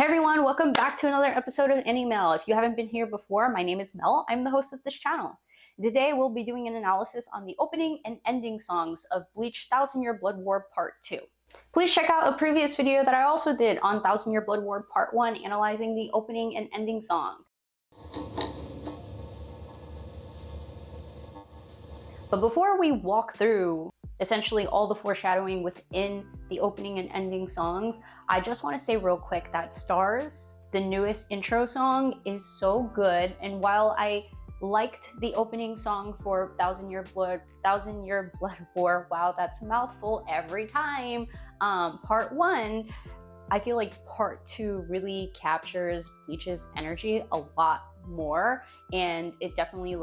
Hey everyone, welcome back to another episode of Any Mel. If you haven't been here before, my name is Mel. I'm the host of this channel. Today we'll be doing an analysis on the opening and ending songs of Bleach TYBW Part 2. Please check out a previous video that I also did on TYBW Part 1 analyzing the opening and ending song. But before we walk through essentially all the foreshadowing within the opening and ending songs, I just want to say real quick that Stars, the newest intro song, is so good. And while I liked the opening song for Thousand Year Blood War, wow, that's a mouthful every time, Part 1, I feel like Part 2 really captures Bleach's energy a lot more, and it definitely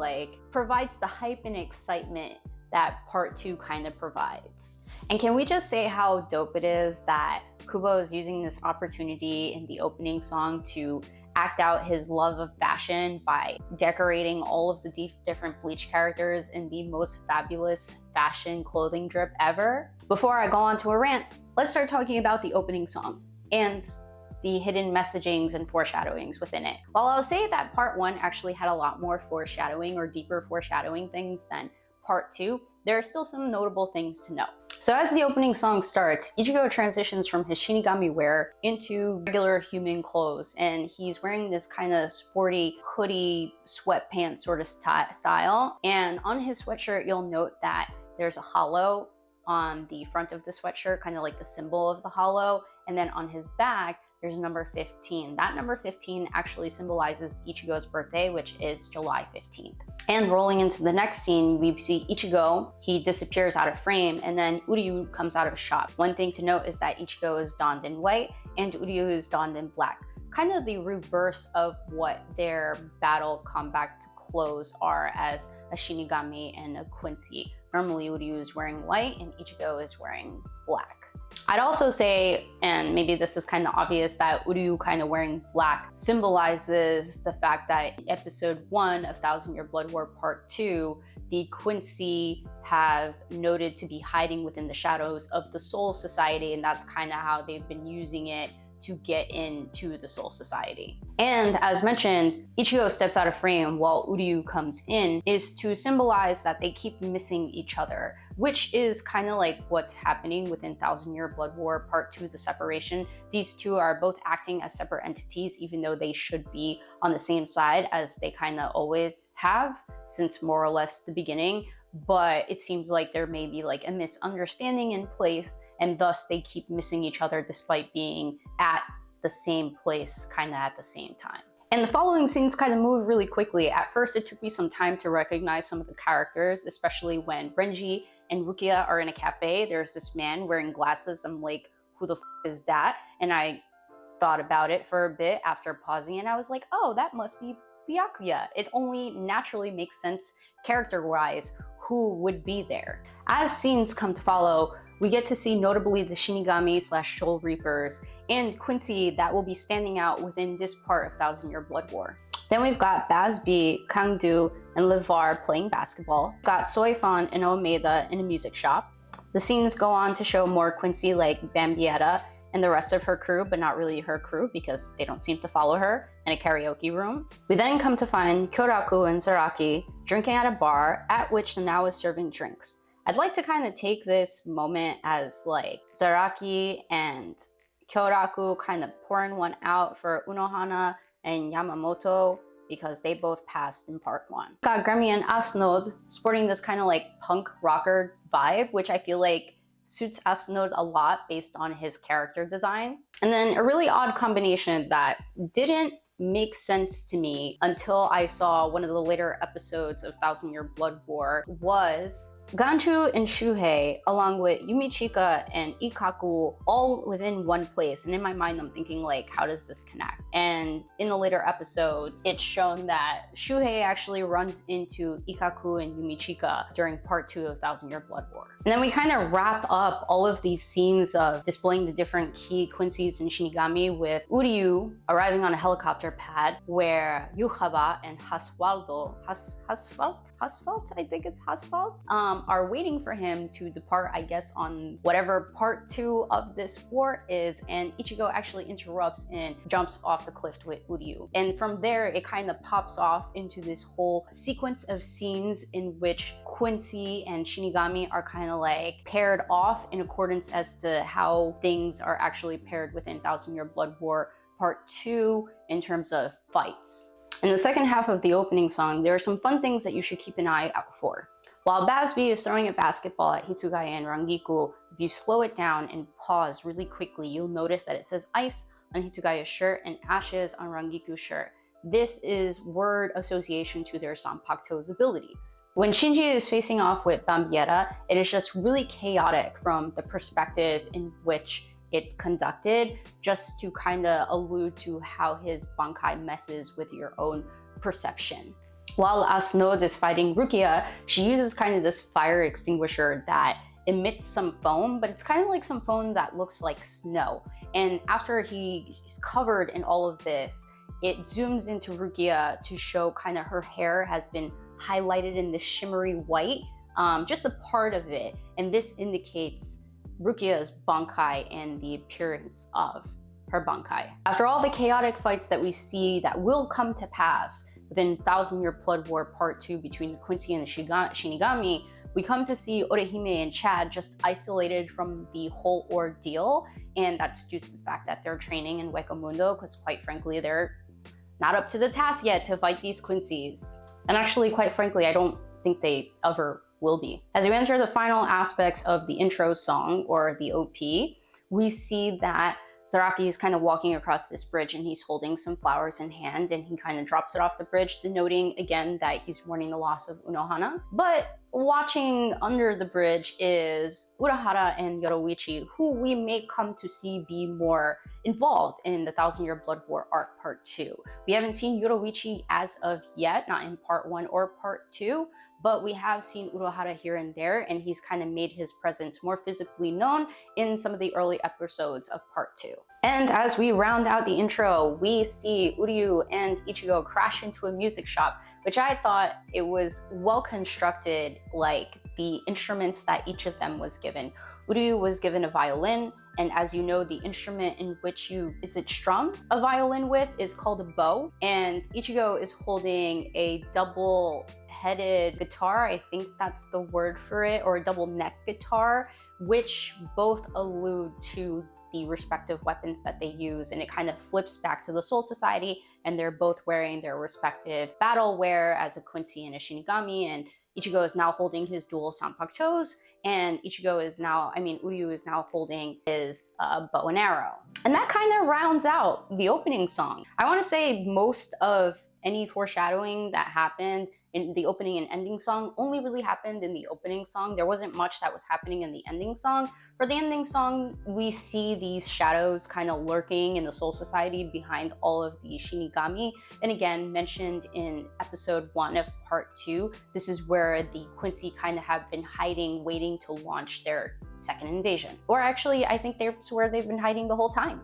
provides the hype and excitement that Part 2 kind of provides. And can we just say how dope it is that Kubo is using this opportunity in the opening song to act out his love of fashion by decorating all of the different Bleach characters in the most fabulous fashion clothing drip ever? Before I go on to a rant, let's start talking about the opening song and the hidden messagings and foreshadowings within it. While I'll say that Part 1 actually had a lot more foreshadowing or deeper foreshadowing things than Part 2, there are still some notable things to know. So as the opening song starts, Ichigo transitions from his Shinigami wear into regular human clothes, and he's wearing this kind of sporty hoodie sweatpants sort of style. And on his sweatshirt, you'll note that there's a hollow on the front of the sweatshirt, kind of like the symbol of the hollow, and then on his back, there's number 15. That number 15 actually symbolizes Ichigo's birthday, which is July 15th. And rolling into the next scene, we see Ichigo, he disappears out of frame, and then Uryu comes out of a shop. One thing to note is that Ichigo is donned in white and Uryu is donned in black. Kind of the reverse of what their battle combat clothes are as a Shinigami and a Quincy. Normally Uryu is wearing white and Ichigo is wearing black. I'd also say, and maybe this is kind of obvious, that Uryu kind of wearing black symbolizes the fact that in episode 1 of Thousand Year Blood War Part 2, the Quincy have noted to be hiding within the shadows of the Soul Society, and that's kind of how they've been using it to get into the Soul Society. And as mentioned, Ichigo steps out of frame while Uryu comes in is to symbolize that they keep missing each other, which is kind of like what's happening within Thousand Year Blood War Part 2, the separation. These two are both acting as separate entities, even though they should be on the same side as they kind of always have since more or less the beginning. But it seems like there may be like a misunderstanding in place, and thus they keep missing each other despite being at the same place kind of at the same time. And the following scenes kind of move really quickly. At first, it took me some time to recognize some of the characters, especially when Renji and Rukia are in a cafe. There's this man wearing glasses. I'm like, who the f is that? And I thought about it for a bit after pausing, and I was like, oh, that must be Byakuya. It only naturally makes sense character-wise who would be there. As scenes come to follow, we get to see notably the Shinigami / Soul Reapers and Quincy that will be standing out within this part of Thousand Year Blood War. Then we've got Bazby, Kangdu, and Levar playing basketball. We've got Soifon and Omeda in a music shop. The scenes go on to show more Quincy like Bambietta and the rest of her crew, but not really her crew because they don't seem to follow her, in a karaoke room. We then come to find Kyoraku and Zaraki drinking at a bar at which the Now is serving drinks. I'd like to kind of take this moment as like Zaraki and Kyoraku kind of pouring one out for Unohana and Yamamoto because they both passed in Part 1. Got Grammy and Asnode sporting this kind of like punk rocker vibe, which I feel like suits Asnode a lot based on his character design. And then a really odd combination that didn't make sense to me until I saw one of the later episodes of Thousand Year Blood War was Ganchu and Shuhei, along with Yumichika and Ikaku, all within one place. And in my mind, I'm thinking like, how does this connect? And in the later episodes, it's shown that Shuhei actually runs into Ikaku and Yumichika during Part 2 of Thousand Year Blood War. And then we kind of wrap up all of these scenes of displaying the different key Quincy's and Shinigami with Uryu arriving on a helicopter character pad where Yuhaba and Hasfalt, I think it's Hasfalt, are waiting for him to depart, I guess, on whatever part 2 of this war is, and Ichigo actually interrupts and jumps off the cliff with Uryu. And from there, it kind of pops off into this whole sequence of scenes in which Quincy and Shinigami are kind of like paired off in accordance as to how things are actually paired within Thousand Year Blood War Part 2 in terms of fights. In the second half of the opening song, there are some fun things that you should keep an eye out for. While Basby is throwing a basketball at Hitsugaya and Rangiku, if you slow it down and pause really quickly, you'll notice that it says ice on Hitsugaya's shirt and ashes on Rangiku's shirt. This is word association to their Sanpakuto's abilities. When Shinji is facing off with Bambiera, it is just really chaotic from the perspective in which it's conducted, just to kind of allude to how his bankai messes with your own perception. While Asnode is fighting Rukia, she uses kind of this fire extinguisher that emits some foam, but it's kind of like some foam that looks like snow. And after he's covered in all of this, it zooms into Rukia to show kind of her hair has been highlighted in this shimmery white, just a part of it. And this indicates Rukia's bankai and the appearance of her bankai. After all the chaotic fights that we see that will come to pass within Thousand Year Blood War Part 2 between the Quincy and the Shinigami, we come to see Orihime and Chad just isolated from the whole ordeal, and that's due to the fact that they're training in Wekamundo, because quite frankly, they're not up to the task yet to fight these Quincy's. And actually, quite frankly, I don't think they ever will be. As we enter the final aspects of the intro song, or the OP, we see that Zaraki is kind of walking across this bridge and he's holding some flowers in hand, and he kind of drops it off the bridge, denoting again that he's mourning the loss of Unohana. But watching under the bridge is Urahara and Yoruichi, who we may come to see be more involved in the Thousand Year Blood War arc Part 2. We haven't seen Yoruichi as of yet, not in Part 1 or Part 2, but we have seen Urahara here and there, and he's kind of made his presence more physically known in some of the early episodes of Part 2. And as we round out the intro, we see Uryu and Ichigo crash into a music shop, which I thought it was well constructed, like the instruments that each of them was given. Uryu was given a violin, and as you know, the instrument in which you strum a violin with is called a bow, and Ichigo is holding a double-headed guitar, I think that's the word for it, or a double neck guitar, which both allude to the respective weapons that they use, and it kind of flips back to the Soul Society, and they're both wearing their respective battle wear as a Quincy and a Shinigami, and Ichigo is now holding his dual Sanpakutos, and Uryu is now holding his bow and arrow. And that kind of rounds out the opening song. I want to say most of any foreshadowing that happened in the opening and ending song only really happened in the opening song. There wasn't much that was happening in the ending song. For the ending song, we see these shadows kind of lurking in the Soul Society behind all of the Shinigami. And again, mentioned in episode 1 of Part 2, this is where the Quincy kind of have been hiding, waiting to launch their second invasion. Or actually, I think that's where they've been hiding the whole time.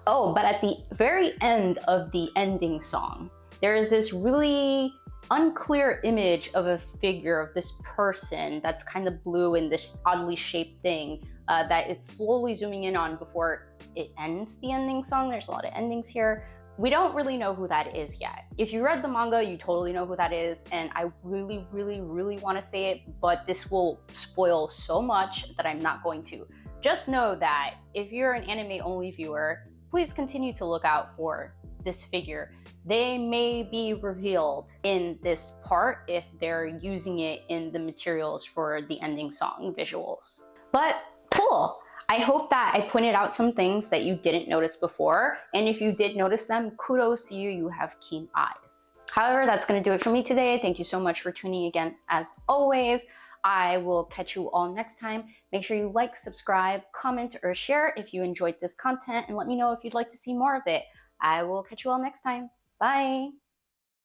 Oh, but at the very end of the ending song, there is this really unclear image of a figure of this person that's kind of blue in this oddly shaped thing that it's slowly zooming in on before it ends the ending song. There's a lot of endings here. We don't really know who that is yet. If you read the manga, you totally know who that is, and I really, really, really want to say it, but this will spoil so much that I'm not going to. Just know that if you're an anime-only viewer, please continue to look out for this figure. They may be revealed in this part if they're using it in the materials for the ending song visuals. But cool! I hope that I pointed out some things that you didn't notice before, and if you did notice them, kudos to you, you have keen eyes. However, that's going to do it for me today. Thank you so much for tuning again as always. I will catch you all next time. Make sure you like, subscribe, comment, or share if you enjoyed this content, and let me know if you'd like to see more of it. I will catch you all next time. Bye!